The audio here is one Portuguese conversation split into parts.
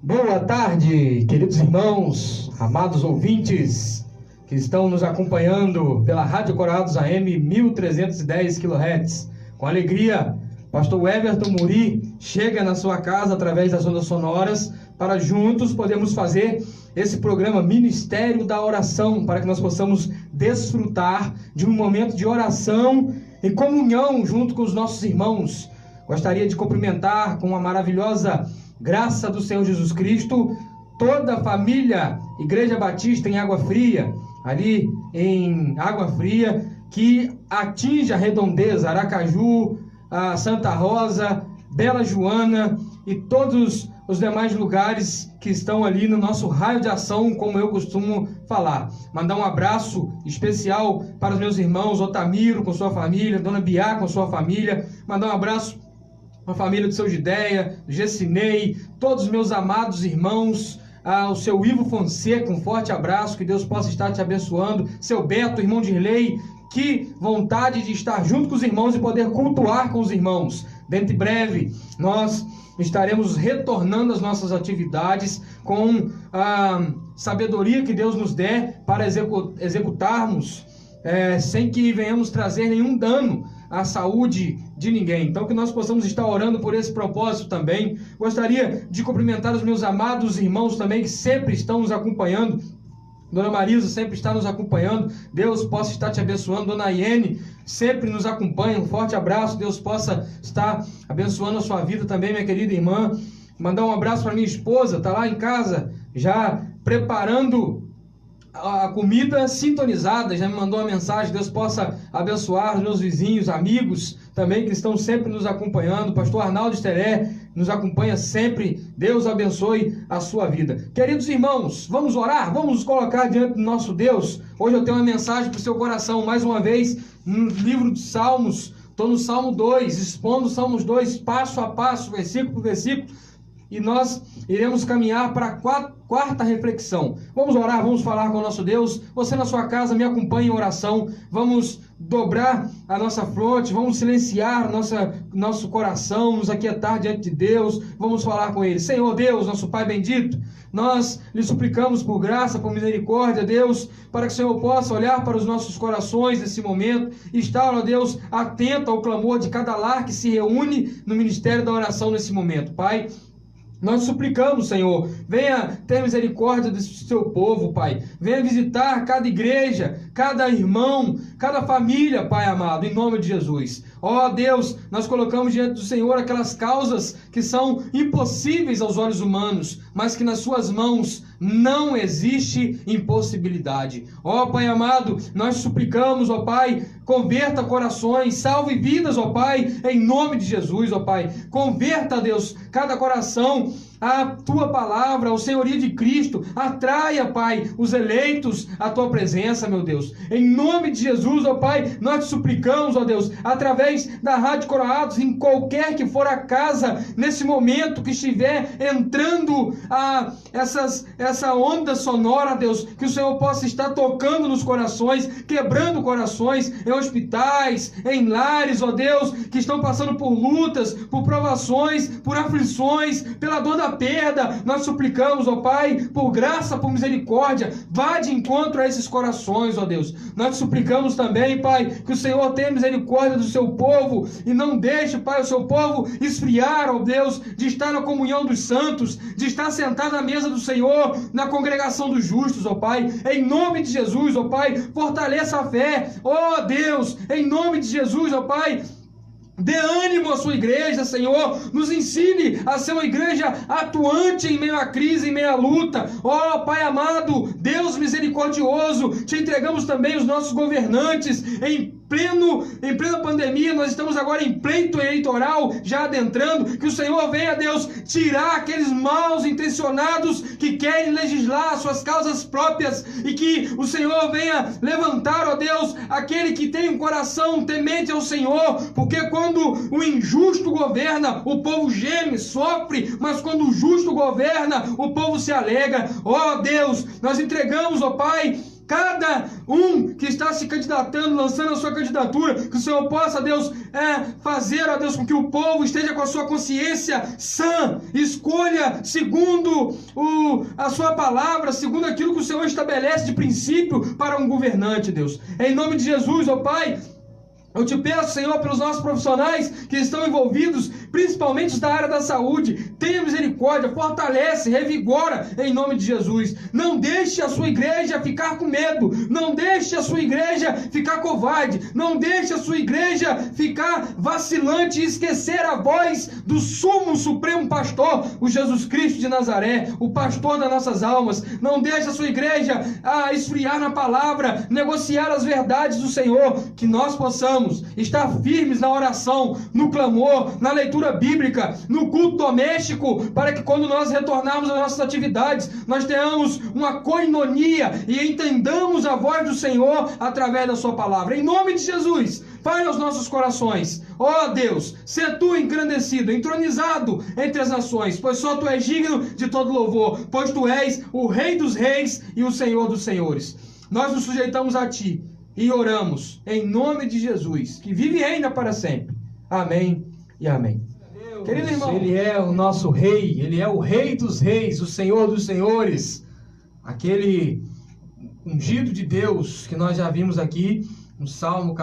Boa tarde, queridos irmãos, amados ouvintes que estão nos acompanhando pela Rádio Coroados AM 1310 kHz. Com alegria, pastor Everton Muri chega na sua casa através das ondas sonoras para juntos podermos fazer esse programa Ministério da Oração, para que nós possamos desfrutar de um momento de oração e comunhão junto com os nossos irmãos. Gostaria de cumprimentar com uma maravilhosa graça do Senhor Jesus Cristo toda a família Igreja Batista em Água Fria, ali em Água Fria, que atinge a Redondeza, Aracaju, a Santa Rosa, Bela Joana e todos os demais lugares que estão ali no nosso raio de ação, como eu costumo falar. Mandar um abraço especial para os meus irmãos Otamiro com sua família, Dona Biá com sua família. Mandar um abraço a família do seu Gideia, Gessinei, todos os meus amados irmãos, o seu Ivo Fonseca, um forte abraço, que Deus possa estar te abençoando, seu Beto, irmão de Irlei, que vontade de estar junto com os irmãos e poder cultuar com os irmãos. Dentro de breve, nós estaremos retornando às nossas atividades com a sabedoria que Deus nos der para executarmos, sem que venhamos trazer nenhum dano à saúde de ninguém. Então, que nós possamos estar orando por esse propósito também. Gostaria de cumprimentar os meus amados irmãos também, que sempre estão nos acompanhando. Dona Marisa sempre está nos acompanhando. Deus possa estar te abençoando. Dona Iene sempre nos acompanha. Um forte abraço. Deus possa estar abençoando a sua vida também, minha querida irmã. Mandar um abraço para minha esposa, está lá em casa, já preparando a comida sintonizada, já me mandou uma mensagem. Deus possa abençoar os meus vizinhos, amigos também que estão sempre nos acompanhando. Pastor Arnaldo Esteré nos acompanha sempre. Deus abençoe a sua vida. Queridos irmãos, vamos orar? Vamos nos colocar diante do nosso Deus. Hoje eu tenho uma mensagem para o seu coração, mais uma vez, no livro de Salmos. Estou no Salmo 2, expondo os Salmos 2, passo a passo, versículo por versículo. E nós iremos caminhar para a quarta reflexão. Vamos orar, vamos falar com o nosso Deus. Você na sua casa me acompanhe em oração. Vamos dobrar a nossa fronte, vamos silenciar nosso coração, nos aquietar diante de Deus. Vamos falar com Ele. Senhor Deus, nosso Pai bendito, nós lhe suplicamos por graça, por misericórdia, Deus, para que o Senhor possa olhar para os nossos corações nesse momento e estar, ó Deus, atento ao clamor de cada lar que se reúne no ministério da oração nesse momento. Pai, nós suplicamos, Senhor, venha ter misericórdia do seu povo, Pai. Venha visitar cada igreja, cada irmão, cada família, Pai amado, em nome de Jesus. Ó Deus, nós colocamos diante do Senhor aquelas causas que são impossíveis aos olhos humanos, mas que nas suas mãos não existe impossibilidade. Ó Pai amado, nós suplicamos, ó Pai, converta corações, salve vidas, ó Pai, em nome de Jesus, ó Pai. Converta, Deus, cada coração a tua palavra, ao senhorio de Cristo. Atraia, Pai, os eleitos à tua presença, meu Deus. Em nome de Jesus, ó Pai, nós te suplicamos, ó Deus, através da Rádio Coroados, em qualquer que for a casa, nesse momento que estiver entrando essa onda sonora, Deus, que o Senhor possa estar tocando nos corações, quebrando corações, em hospitais, em lares, ó Deus, que estão passando por lutas, por provações, por aflições, pela dor da perda. Nós suplicamos, ó Pai, por graça, por misericórdia, vá de encontro a esses corações, ó Deus. Nós suplicamos também, Pai, que o Senhor tenha misericórdia do seu povo e não deixe, Pai, o seu povo esfriar, ó Deus, de estar na comunhão dos santos, de estar sentado na mesa do Senhor, na congregação dos justos, ó Pai. Em nome de Jesus, ó Pai, fortaleça a fé, ó Deus, em nome de Jesus, ó Pai. Dê ânimo à sua igreja, Senhor. Nos ensine a ser uma igreja atuante em meio à crise, em meio à luta. Ó Pai amado, Deus misericordioso, te entregamos também os nossos governantes em plena pandemia. Nós estamos agora em pleito eleitoral, já adentrando. Que o Senhor venha, Deus, tirar aqueles maus intencionados que querem legislar suas causas próprias, e que o Senhor venha levantar, ó Deus, aquele que tem um coração temente ao Senhor, porque quando o injusto governa, o povo geme, sofre, mas quando o justo governa, o povo se alegra. Ó Deus, nós entregamos, ó Pai, cada um que está se candidatando, lançando a sua candidatura, que o Senhor possa, Deus, fazer, ó Deus, com que o povo esteja com a sua consciência sã, escolha segundo a sua palavra, segundo aquilo que o Senhor estabelece de princípio para um governante, Deus. Em nome de Jesus, ó Pai, eu te peço, Senhor, pelos nossos profissionais que estão envolvidos, principalmente da área da saúde, tenha misericórdia, fortalece, revigora, em nome de Jesus. Não deixe a sua igreja ficar com medo, não deixe a sua igreja ficar covarde, não deixe a sua igreja ficar vacilante e esquecer a voz do sumo supremo pastor, o Jesus Cristo de Nazaré, o pastor das nossas almas. Não deixe a sua igreja esfriar na palavra, negociar as verdades do Senhor, que nós possamos estar firmes na oração, no clamor, na leitura bíblica, no culto doméstico, para que quando nós retornarmos às nossas atividades, nós tenhamos uma koinonia e entendamos a voz do Senhor através da sua palavra. Em nome de Jesus, fale aos nossos corações. Ó Deus, sê tu engrandecido, entronizado entre as nações, pois só tu és digno de todo louvor, pois tu és o Rei dos reis e o Senhor dos senhores. Nós nos sujeitamos a ti e oramos em nome de Jesus, que vive e reina para sempre. Amém e amém. Deus, querido irmão, Ele é o nosso Rei, Ele é o Rei dos reis, o Senhor dos senhores, aquele ungido de Deus que nós já vimos aqui no Salmo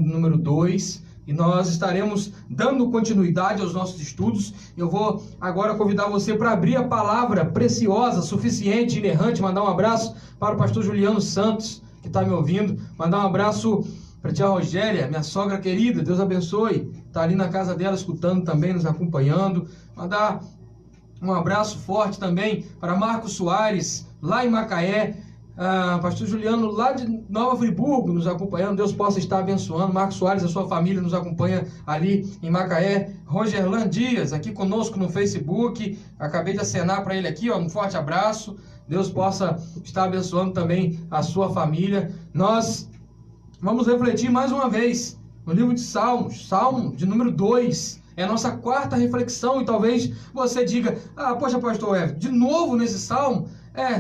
número 2, e nós estaremos dando continuidade aos nossos estudos. Eu vou agora convidar você para abrir a palavra preciosa, suficiente, inerrante, mandar um abraço para o pastor Juliano Santos, que está me ouvindo, mandar um abraço para a tia Rogéria, minha sogra querida, Deus abençoe, está ali na casa dela escutando também, nos acompanhando. Mandar um abraço forte também para Marcos Soares, lá em Macaé, pastor Juliano lá de Nova Friburgo nos acompanhando. Deus possa estar abençoando. Marcos Soares, a sua família nos acompanha ali em Macaé. Rogerlan Dias aqui conosco no Facebook, acabei de acenar para ele aqui, um forte abraço. Deus possa estar abençoando também a sua família. Nós vamos refletir mais uma vez no livro de Salmos, Salmo de número 2. É a nossa quarta reflexão, e talvez você diga: poxa, pastor Everton, de novo nesse Salmo?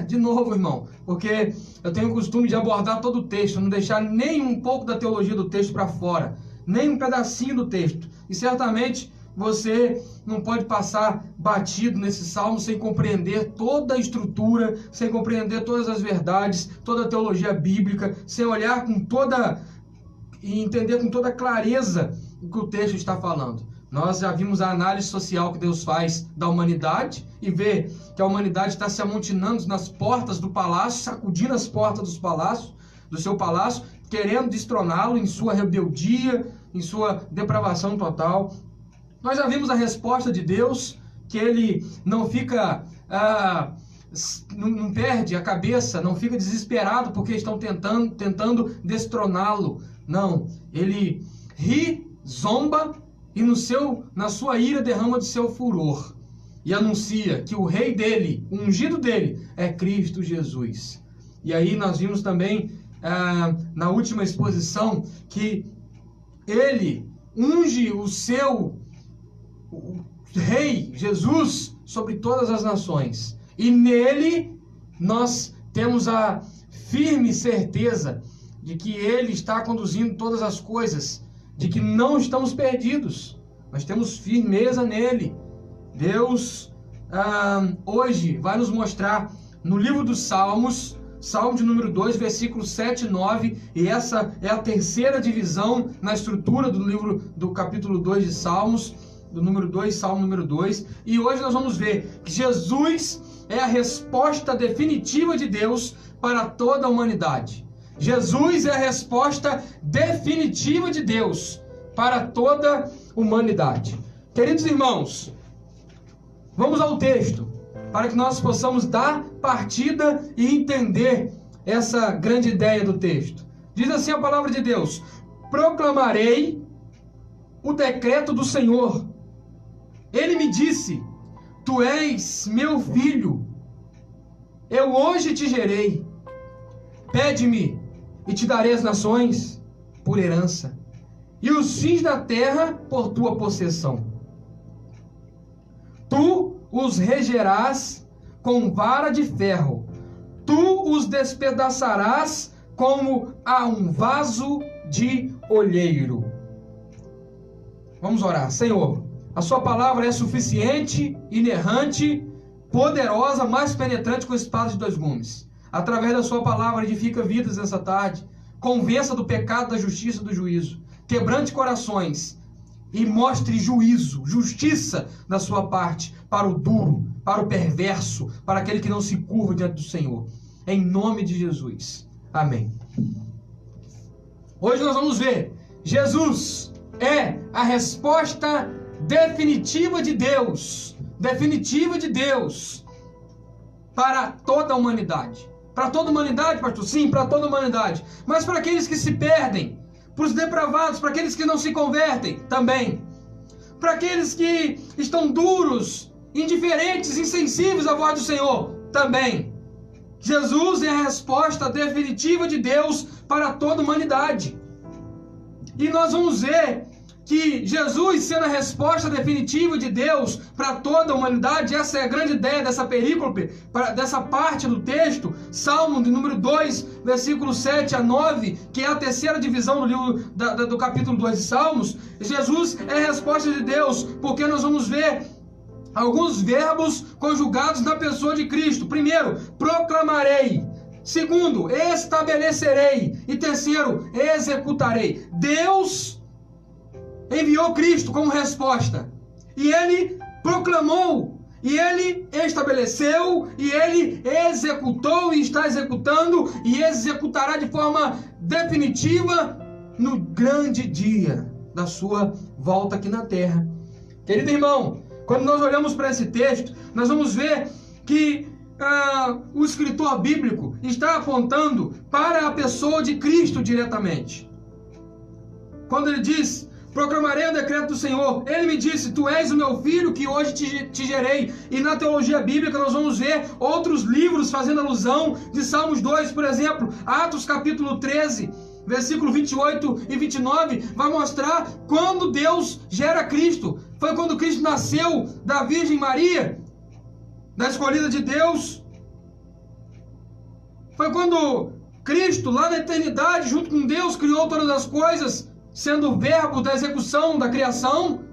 De novo, irmão, porque eu tenho o costume de abordar todo o texto, não deixar nem um pouco da teologia do texto para fora, nem um pedacinho do texto. E certamente você não pode passar batido nesse salmo sem compreender toda a estrutura, sem compreender todas as verdades, toda a teologia bíblica, sem olhar com toda e entender com toda clareza o que o texto está falando. Nós já vimos a análise social que Deus faz da humanidade e vê que a humanidade está se amontinando nas portas do palácio, sacudindo as portas do seu palácio, querendo destroná-lo em sua rebeldia, em sua depravação total. Nós já vimos a resposta de Deus, que Ele não fica, não perde a cabeça, não fica desesperado porque estão tentando destroná-lo. Não, Ele ri, zomba e na sua ira derrama de seu furor. E anuncia que o rei dele, o ungido dele, é Cristo Jesus. E aí nós vimos também, na última exposição, que ele unge o rei, Jesus, sobre todas as nações. E nele nós temos a firme certeza de que ele está conduzindo todas as coisas, de que não estamos perdidos. Nós temos firmeza nele. Deus hoje vai nos mostrar no livro dos Salmos, Salmo de número 2, versículos 7 e 9, e essa é a terceira divisão na estrutura do livro do capítulo 2 de Salmos, do número 2, Salmo número 2, e hoje nós vamos ver que Jesus é a resposta definitiva de Deus para toda a humanidade. Jesus é a resposta definitiva de Deus para toda a humanidade. Queridos irmãos, vamos ao texto, para que nós possamos dar partida e entender essa grande ideia do texto. Diz assim a palavra de Deus: proclamarei o decreto do Senhor. Ele me disse: tu és meu filho, eu hoje te gerei. Pede-me e te darei as nações por herança, e os fins da terra por tua possessão. Tu os regerás com vara de ferro, tu os despedaçarás como a um vaso de olheiro. Vamos orar. Senhor, a sua palavra é suficiente, inerrante, poderosa, mais penetrante que a espada de 2 gumes. Através da sua palavra, edifica vidas nessa tarde. Convença do pecado, da justiça e do juízo. Quebrante corações e mostre juízo, justiça da sua parte para o duro, para o perverso, para aquele que não se curva diante do Senhor. Em nome de Jesus. Amém. Hoje nós vamos ver, Jesus é a resposta definitiva de Deus para toda a humanidade. Para toda a humanidade, pastor? Sim, para toda a humanidade. Mas para aqueles que se perdem, para os depravados, para aqueles que não se convertem, também. Para aqueles que estão duros, indiferentes, insensíveis à voz do Senhor, também. Jesus é a resposta definitiva de Deus para toda a humanidade. E nós vamos ver que Jesus, sendo a resposta definitiva de Deus para toda a humanidade, essa é a grande ideia dessa perícope, dessa parte do texto, Salmo de número 2, versículo 7 a 9, que é a terceira divisão do livro do capítulo 2 de Salmos. Jesus é a resposta de Deus, porque nós vamos ver alguns verbos conjugados na pessoa de Cristo. Primeiro, proclamarei. Segundo, estabelecerei. E terceiro, executarei. Deus enviou Cristo como resposta. E ele proclamou, e ele estabeleceu, e ele executou, e está executando, e executará de forma definitiva no grande dia da sua volta aqui na terra. Querido irmão, quando nós olhamos para esse texto, nós vamos ver que o escritor bíblico está apontando para a pessoa de Cristo diretamente. Quando ele diz: proclamarei o decreto do Senhor, ele me disse, tu és o meu filho que hoje te gerei. E na teologia bíblica nós vamos ver outros livros fazendo alusão de Salmos 2, por exemplo, Atos capítulo 13, versículo 28 e 29, vai mostrar quando Deus gera Cristo. Foi quando Cristo nasceu da Virgem Maria, da escolhida de Deus. Foi quando Cristo, lá na eternidade, junto com Deus, criou todas as coisas, sendo o verbo da execução da criação.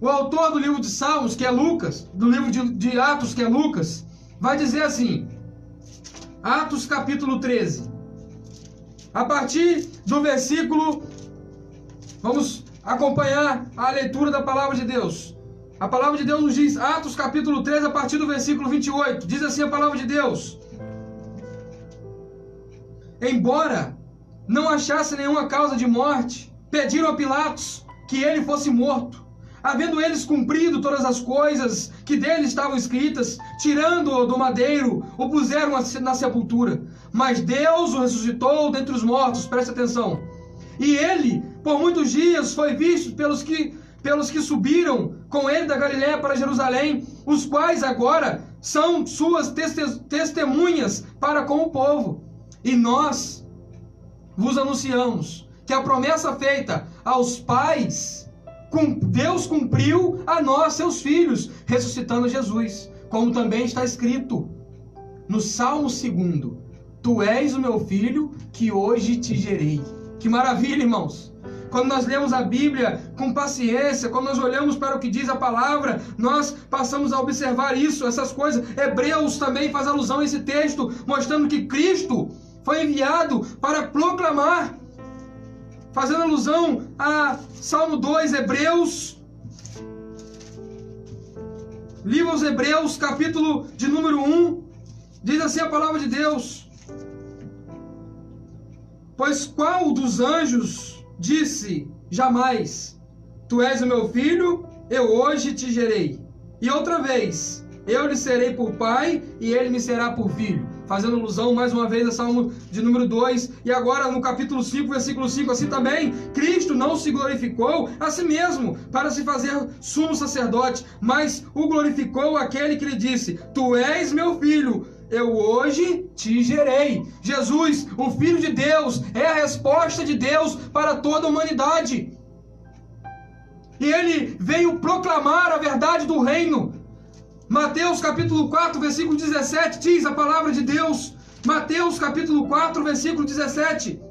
O autor do livro de Salmos, que é Lucas, do livro de Atos, que é Lucas, vai dizer assim, Atos capítulo 13, a partir do versículo, vamos acompanhar a leitura da palavra de Deus. A palavra de Deus nos diz, Atos capítulo 13, a partir do versículo 28, diz assim a palavra de Deus: embora não achasse nenhuma causa de morte, pediram a Pilatos que ele fosse morto. Havendo eles cumprido todas as coisas que dele estavam escritas, tirando-o do madeiro, o puseram na sepultura. Mas Deus o ressuscitou dentre os mortos, preste atenção. E ele, por muitos dias, foi visto pelos que subiram com ele da Galiléia para Jerusalém, os quais agora são suas testemunhas para com o povo. E nós vos anunciamos que a promessa feita aos pais, Deus cumpriu a nós, seus filhos, ressuscitando Jesus, como também está escrito no Salmo 2: tu és o meu filho que hoje te gerei. Que maravilha, irmãos! Quando nós lemos a Bíblia com paciência, quando nós olhamos para o que diz a palavra, nós passamos a observar isso, essas coisas. Hebreus também faz alusão a esse texto, mostrando que Cristo foi enviado para proclamar, fazendo alusão a Salmo 2, Hebreus, livro aos Hebreus, capítulo de número 1, diz assim a palavra de Deus: pois qual dos anjos disse jamais, tu és o meu filho, eu hoje te gerei? E outra vez, eu lhe serei por pai e ele me será por filho. Fazendo alusão mais uma vez a Salmo de número 2, e agora no capítulo 5, versículo 5, assim também, Cristo não se glorificou a si mesmo para se fazer sumo sacerdote, mas o glorificou aquele que lhe disse, tu és meu filho, eu hoje te gerei. Jesus, o Filho de Deus, é a resposta de Deus para toda a humanidade. E ele veio proclamar a verdade do reino. Mateus capítulo 4, versículo 17, diz a palavra de Deus. Mateus capítulo 4, versículo 17.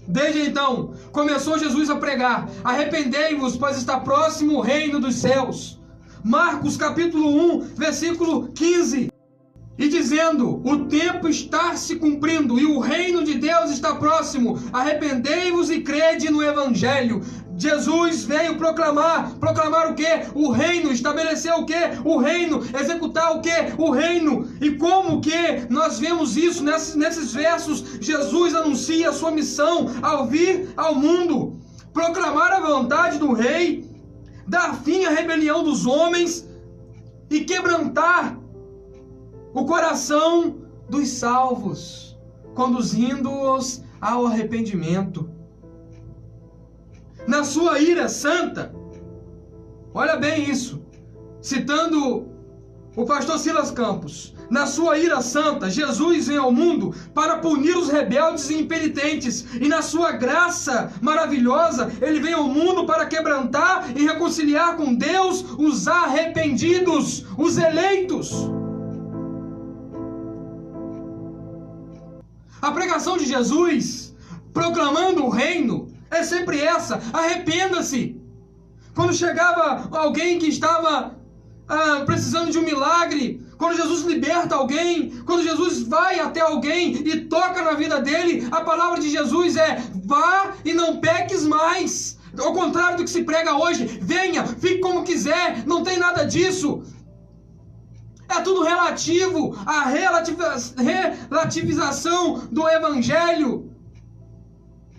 Desde então, começou Jesus a pregar: arrependei-vos, pois está próximo o reino dos céus. Marcos capítulo 1, versículo 15. E dizendo: o tempo está se cumprindo e o reino de Deus está próximo. Arrependei-vos e crede no evangelho. Jesus veio proclamar o quê? O reino, estabelecer o quê? O reino, executar o quê? O reino. E como que nós vemos isso nesses versos? Jesus anuncia a sua missão ao vir ao mundo, proclamar a vontade do rei, dar fim à rebelião dos homens e quebrantar o coração dos salvos, conduzindo-os ao arrependimento. Na sua ira santa, olha bem isso, citando o pastor Silas Campos: na sua ira santa, Jesus vem ao mundo para punir os rebeldes e impenitentes, e na sua graça maravilhosa, ele vem ao mundo para quebrantar e reconciliar com Deus os arrependidos, os eleitos. A pregação de Jesus, proclamando o reino, é sempre essa: arrependa-se. Quando chegava alguém que estava precisando de um milagre, quando Jesus liberta alguém, quando Jesus vai até alguém e toca na vida dele, a palavra de Jesus é: vá e não peques mais. Ao contrário do que se prega hoje: venha, fique como quiser, não tem nada disso. É tudo relativo, a relativização do evangelho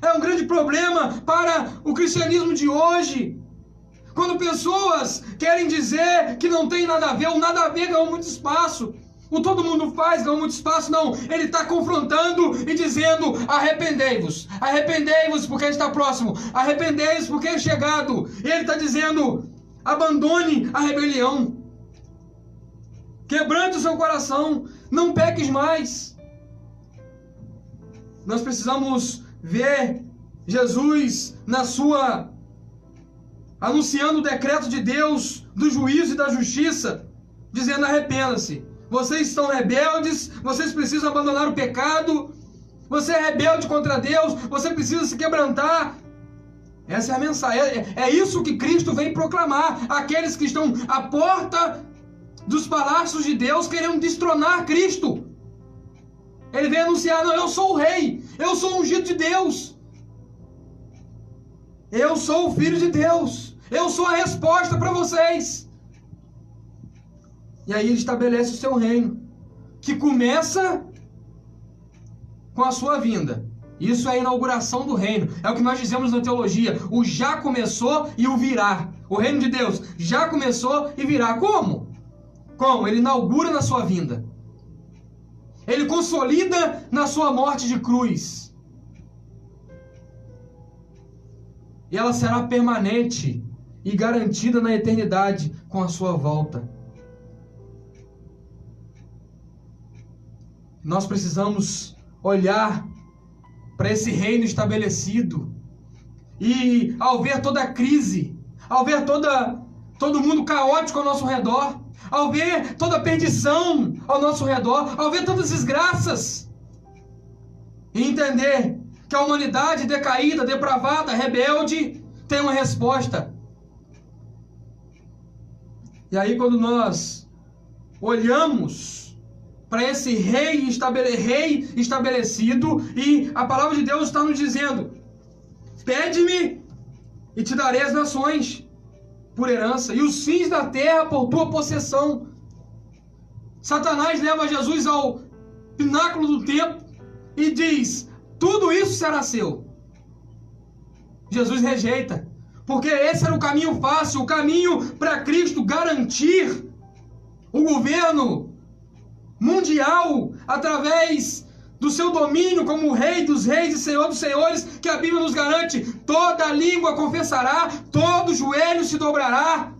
é um grande problema para o cristianismo de hoje. Quando pessoas querem dizer que não tem nada a ver, o nada a ver ganhou muito espaço, o todo mundo faz ganhou muito espaço. Não, ele está confrontando e dizendo: arrependei-vos, arrependei-vos porque está próximo, arrependei-vos porque é chegado. Ele está dizendo: abandone a rebelião, quebrante o seu coração, não peques mais. Nós precisamos ver Jesus anunciando o decreto de Deus do juízo e da justiça, dizendo: arrependa-se. Vocês estão rebeldes, vocês precisam abandonar o pecado, você é rebelde contra Deus, você precisa se quebrantar. Essa é a mensagem, é isso que Cristo vem proclamar àqueles que estão à porta dos palácios de Deus querendo destronar Cristo. Ele vem anunciar: não, eu sou o rei, eu sou o ungido de Deus, eu sou o filho de Deus, eu sou a resposta para vocês. E aí ele estabelece o seu reino, que começa com a sua vinda. Isso é a inauguração do reino, é o que nós dizemos na teologia: o já começou e o virá. O reino de Deus já começou e virá. Como? Ele inaugura na sua vinda, ele consolida na sua morte de cruz, e ela será permanente e garantida na eternidade com a sua volta. Nós precisamos olhar para esse reino estabelecido, e ao ver toda a crise, ao ver todo mundo caótico ao nosso redor, ao ver toda a perdição ao nosso redor, ao ver todas as desgraças, e entender que a humanidade decaída, depravada, rebelde, tem uma resposta. E aí, quando nós olhamos para esse rei estabelecido, e a palavra de Deus está nos dizendo: pede-me e te darei as nações por herança, e os fins da terra por tua possessão. Satanás leva Jesus ao pináculo do templo e diz: tudo isso será seu. Jesus rejeita, porque esse era o caminho fácil, o caminho para Cristo garantir o governo mundial através do seu domínio como Rei dos Reis e Senhor dos Senhores, que a Bíblia nos garante: toda língua confessará, todo joelho se dobrará.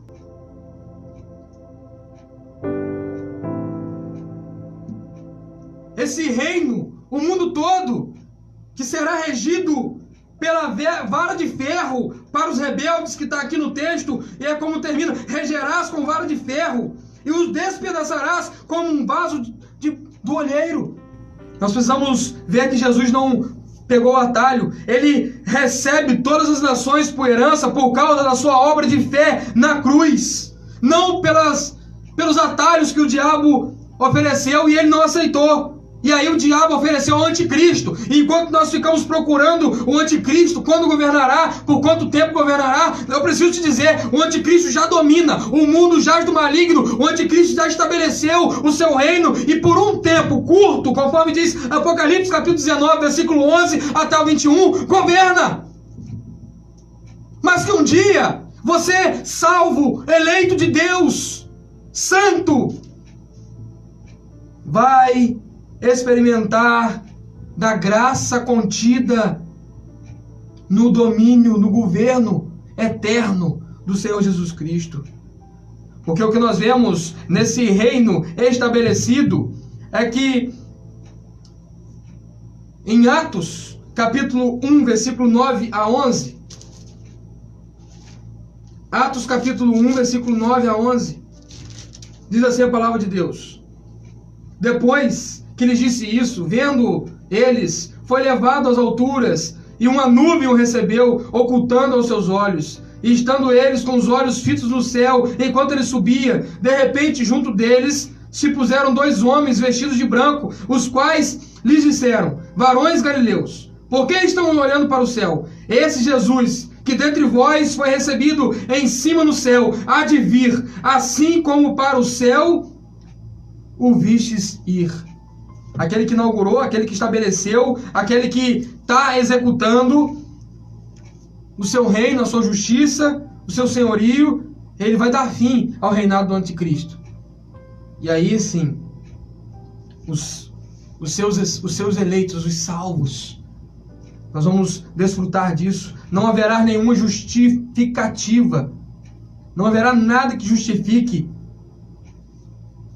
Esse reino, o mundo todo, que será regido pela vara de ferro para os rebeldes, que está aqui no texto, e é como termina: regerás com vara de ferro. e os despedaçarás como um vaso do olheiro. Nós precisamos ver que Jesus não pegou o atalho. Ele recebe todas as nações por herança por causa da sua obra de fé na cruz. Não pelos atalhos que o diabo ofereceu e ele não aceitou. E aí o diabo ofereceu o anticristo. E enquanto nós ficamos procurando o anticristo, quando governará, por quanto tempo governará, eu preciso te dizer, o anticristo já domina, o mundo jaz do maligno, o anticristo já estabeleceu o seu reino e por um tempo curto, conforme diz Apocalipse capítulo 19, versículo 11 até o 21, governa. Mas que um dia, você, salvo, eleito de Deus, santo, vai experimentar da graça contida no domínio, no governo eterno do Senhor Jesus Cristo. Porque o que nós vemos nesse reino estabelecido é que em Atos, capítulo 1, versículo 9 a 11, Atos capítulo 1, versículo 9 a 11, diz assim a palavra de Deus: depois que lhes disse isso, vendo eles, foi levado às alturas, e uma nuvem o recebeu, ocultando aos seus olhos. E estando eles com os olhos fitos no céu, enquanto ele subia, de repente, junto deles, se puseram 2 homens vestidos de branco, os quais lhes disseram: varões galileus, por que estão olhando para o céu? Esse Jesus, que dentre vós foi recebido em cima no céu, há de vir, assim como para o céu o vistes ir. Aquele que inaugurou, aquele que estabeleceu, aquele que está executando o seu reino, a sua justiça, o seu senhorio, ele vai dar fim ao reinado do anticristo. E aí sim, os seus eleitos, os salvos, nós vamos desfrutar disso. Não haverá nenhuma justificativa, não haverá nada que justifique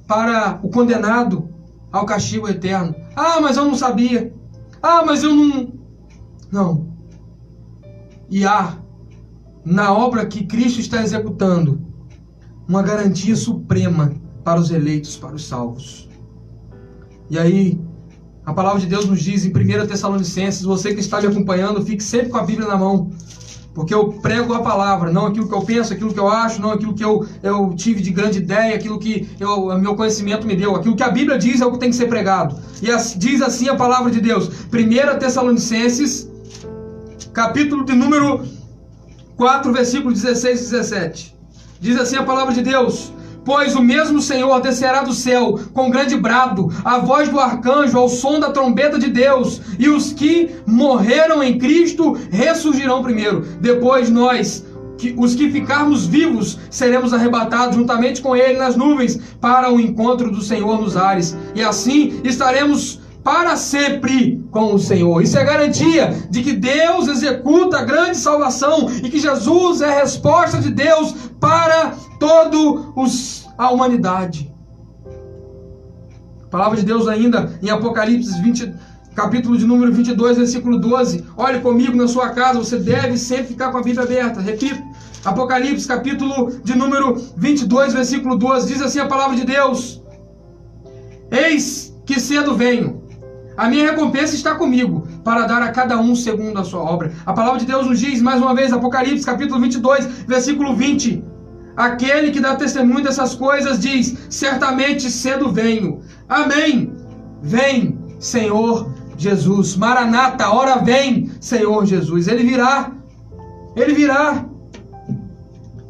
para o condenado ao castigo eterno. Ah, mas eu não sabia. Ah, mas eu não... Não. E há, na obra que Cristo está executando, uma garantia suprema para os eleitos, para os salvos. E aí, a palavra de Deus nos diz em 1 Tessalonicenses, você que está me acompanhando, fique sempre com a Bíblia na mão, porque eu prego a palavra, não aquilo que eu penso, aquilo que eu acho, não aquilo que eu tive de grande ideia, aquilo que meu conhecimento me deu. Aquilo que a Bíblia diz é o que tem que ser pregado. E diz assim a palavra de Deus, 1 Tessalonicenses, capítulo de número 4, versículo 16 e 17. Diz assim a palavra de Deus: pois o mesmo Senhor descerá do céu com grande brado, a voz do arcanjo, ao som da trombeta de Deus, e os que morreram em Cristo ressurgirão primeiro. Depois nós, os que ficarmos vivos, seremos arrebatados juntamente com Ele nas nuvens para o encontro do Senhor nos ares. E assim estaremos para sempre com o Senhor. Isso é garantia de que Deus executa a grande salvação e que Jesus é a resposta de Deus para toda a humanidade. A palavra de Deus ainda em Apocalipse 20, capítulo de número 22, versículo 12. Olhe comigo na sua casa, você deve sempre ficar com a Bíblia aberta. Repito, Apocalipse capítulo de número 22, versículo 12. Diz assim a palavra de Deus: eis que cedo venho, a minha recompensa está comigo, para dar a cada um segundo a sua obra. A palavra de Deus nos diz, mais uma vez, Apocalipse, capítulo 22, versículo 20. Aquele que dá testemunho dessas coisas diz: certamente cedo venho. Amém. Vem, Senhor Jesus. Maranata, ora vem, Senhor Jesus. Ele virá. Ele virá.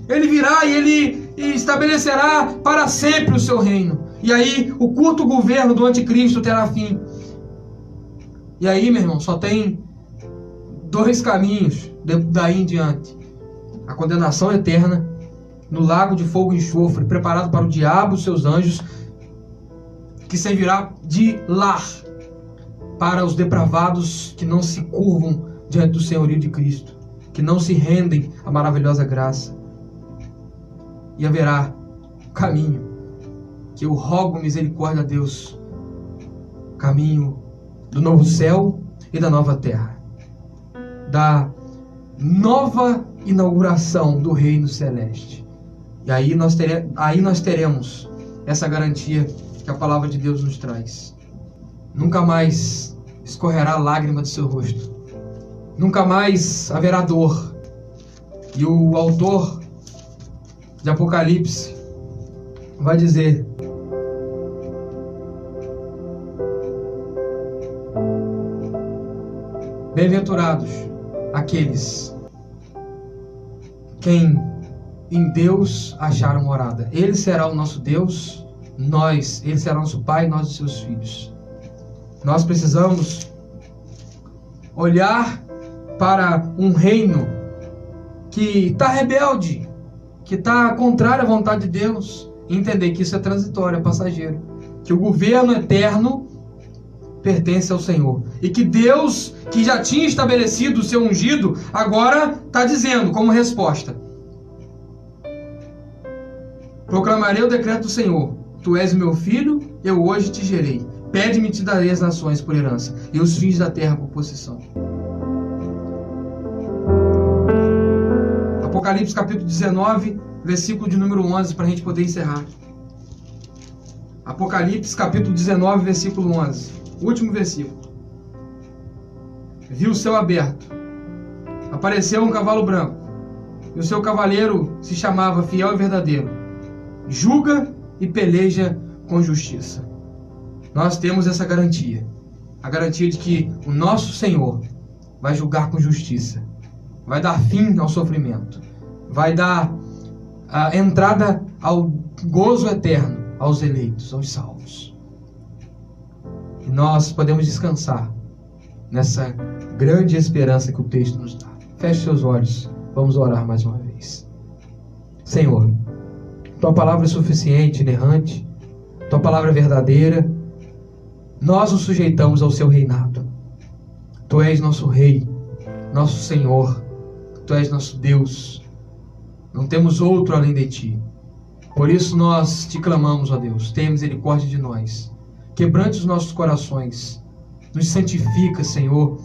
Ele virá e Ele estabelecerá para sempre o seu reino. E aí, o curto governo do anticristo terá fim. E aí, meu irmão, só tem 2 caminhos daí em diante: a condenação eterna no lago de fogo e enxofre, preparado para o diabo e seus anjos, que servirá de lar para os depravados que não se curvam diante do senhorio de Cristo, que não se rendem à maravilhosa graça. E haverá caminho, que eu rogo misericórdia a Deus, caminho do novo céu e da nova terra, da nova inauguração do reino celeste. E aí nós teremos essa garantia que a palavra de Deus nos traz. Nunca mais escorrerá lágrima do seu rosto. Nunca mais haverá dor. E o autor de Apocalipse vai dizer: bem-aventurados aqueles quem em Deus acharam morada. Ele será o nosso Deus, Ele será nosso Pai, nós os seus filhos. Nós precisamos olhar para um reino que está rebelde, que está contrário à vontade de Deus, e entender que isso é transitório, é passageiro, que o governo eterno pertence ao Senhor, e que Deus, que já tinha estabelecido o seu ungido, agora está dizendo como resposta: proclamarei o decreto do Senhor, tu és meu filho, eu hoje te gerei, pede-me e te darei as nações por herança, e os fins da terra por possessão. Apocalipse capítulo 19, versículo de número 11, para a gente poder encerrar. Apocalipse capítulo 19, versículo 11, último versículo. Vi o céu aberto, apareceu um cavalo branco, e o seu cavaleiro se chamava Fiel e Verdadeiro, julga e peleja com justiça. Nós temos essa garantia, a garantia de que o nosso Senhor vai julgar com justiça, vai dar fim ao sofrimento, vai dar a entrada ao gozo eterno aos eleitos, aos salvos. E nós podemos descansar nessa grande esperança que o texto nos dá. Feche seus olhos, vamos orar mais uma vez. Senhor, Tua palavra é suficiente, inerrante, Tua palavra é verdadeira, nós nos sujeitamos ao Seu reinado. Tu és nosso Rei, nosso Senhor, Tu és nosso Deus, não temos outro além de Ti. Por isso nós Te clamamos, ó Deus, tenha misericórdia de nós, quebrante os nossos corações, nos santifica, Senhor,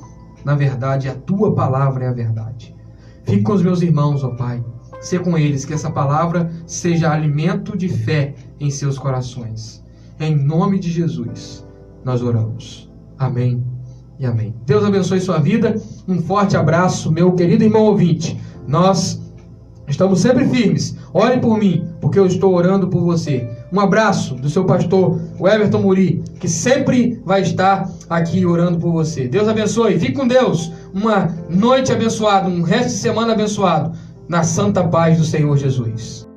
na verdade, a Tua palavra é a verdade. Fique com os meus irmãos, ó Pai, sê com eles, que essa palavra seja alimento de fé em seus corações. Em nome de Jesus, nós oramos. Amém e amém. Deus abençoe sua vida. Um forte abraço, meu querido irmão ouvinte. Nós estamos sempre firmes. Ore por mim, porque eu estou orando por você. Um abraço do seu pastor, o Everton Muri, que sempre vai estar aqui orando por você. Deus abençoe. Fique com Deus. Uma noite abençoada, um resto de semana abençoado, na santa paz do Senhor Jesus.